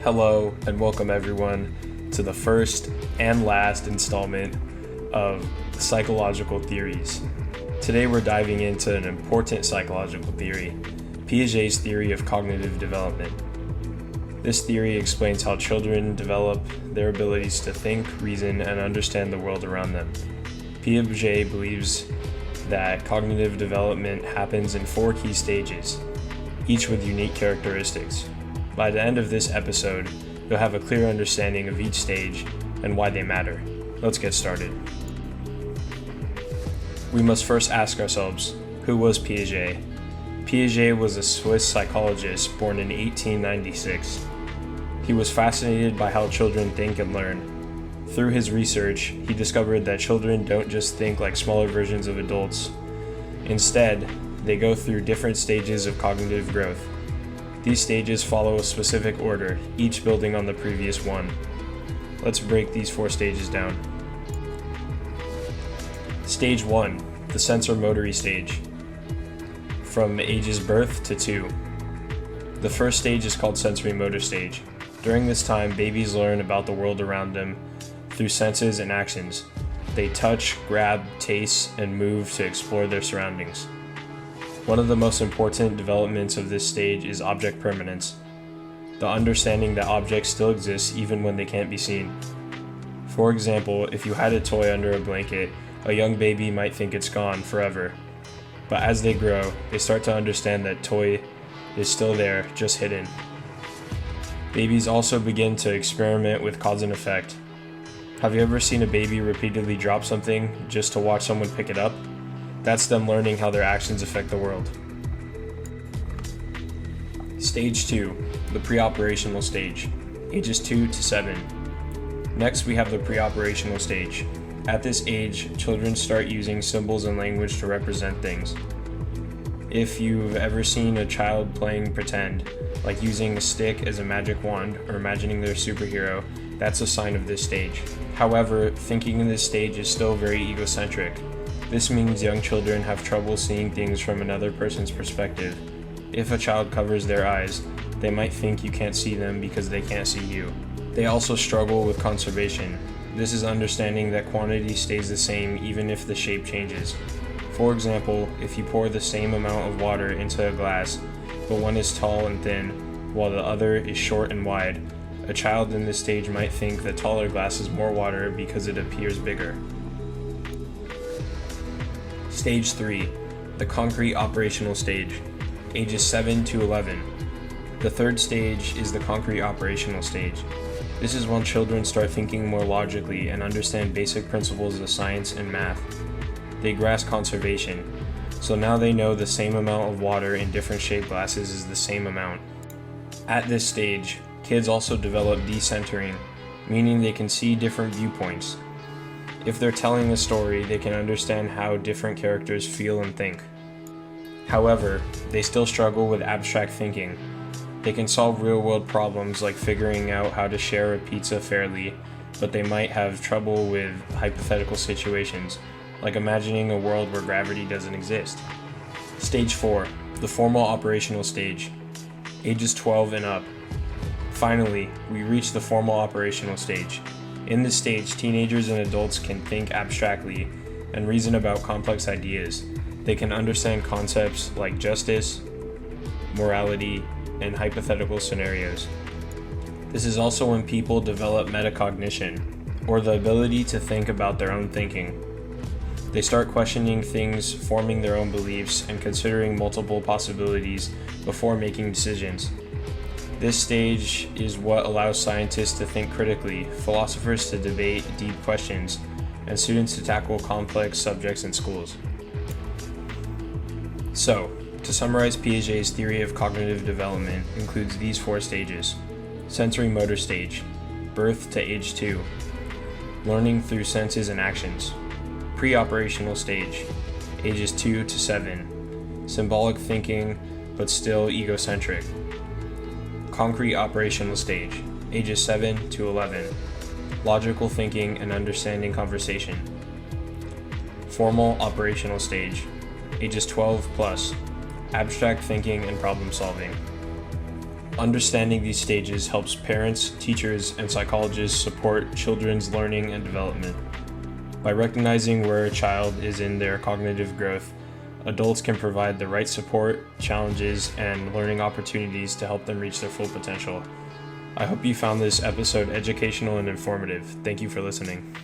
Hello and welcome everyone to the first and last installment of Psychological Theories. Today we're diving into an important psychological theory, Piaget's theory of cognitive development. This theory explains how children develop their abilities to think, reason, and understand the world around them. Piaget believes that cognitive development happens in 4 key stages, each with unique characteristics. By the end of this episode, you'll have a clear understanding of each stage and why they matter. Let's get started. We must first ask ourselves, who was Piaget? Piaget was a Swiss psychologist born in 1896. He was fascinated by how children think and learn. Through his research, he discovered that children don't just think like smaller versions of adults. Instead, they go through different stages of cognitive growth. These stages follow a specific order, each building on the previous one. Let's break these 4 stages down. Stage 1, the sensory-motory stage, from ages birth to 2. The first stage is called sensory-motor stage. During this time, babies learn about the world around them through senses and actions. They touch, grab, taste, and move to explore their surroundings. One of the most important developments of this stage is object permanence, the understanding that objects still exist even when they can't be seen. For example, if you had a toy under a blanket, a young baby might think it's gone forever. But as they grow, they start to understand that toy is still there, just hidden. Babies also begin to experiment with cause and effect. Have you ever seen a baby repeatedly drop something just to watch someone pick it up? That's them learning how their actions affect the world. Stage 2, the pre-operational stage, ages 2 to 7. Next, we have the pre-operational stage. At this age, children start using symbols and language to represent things. If you've ever seen a child playing pretend, like using a stick as a magic wand or imagining they're a superhero, that's a sign of this stage. However, thinking in this stage is still very egocentric. This means young children have trouble seeing things from another person's perspective. If a child covers their eyes, they might think you can't see them because they can't see you. They also struggle with conservation. This is understanding that quantity stays the same even if the shape changes. For example, if you pour the same amount of water into a glass, but one is tall and thin, while the other is short and wide, a child in this stage might think the taller glass is more water because it appears bigger. Stage 3, the concrete operational stage, ages 7 to 11. The third stage is the concrete operational stage. This is when children start thinking more logically and understand basic principles of science and math. They grasp conservation, so now they know the same amount of water in different shaped glasses is the same amount. At this stage, kids also develop decentering, meaning they can see different viewpoints. If they're telling a story, they can understand how different characters feel and think. However, they still struggle with abstract thinking. They can solve real-world problems like figuring out how to share a pizza fairly, but they might have trouble with hypothetical situations, like imagining a world where gravity doesn't exist. Stage 4, the formal operational stage, ages 12 and up. Finally, we reach the formal operational stage. In this stage, teenagers and adults can think abstractly and reason about complex ideas. They can understand concepts like justice, morality, and hypothetical scenarios. This is also when people develop metacognition, or the ability to think about their own thinking. They start questioning things, forming their own beliefs, and considering multiple possibilities before making decisions. This stage is what allows scientists to think critically, philosophers to debate deep questions, and students to tackle complex subjects in schools. So, to summarize, Piaget's theory of cognitive development includes these 4 stages. Sensory-motor stage, birth to age 2, learning through senses and actions. Pre-operational stage, ages 2 to 7, symbolic thinking but still egocentric. Concrete operational stage, ages 7 to 11, logical thinking and understanding conversation. Formal operational stage, ages 12 plus, abstract thinking and problem solving. Understanding these stages helps parents, teachers, and psychologists support children's learning and development. By recognizing where a child is in their cognitive growth, adults can provide the right support, challenges, and learning opportunities to help them reach their full potential. I hope you found this episode educational and informative. Thank you for listening.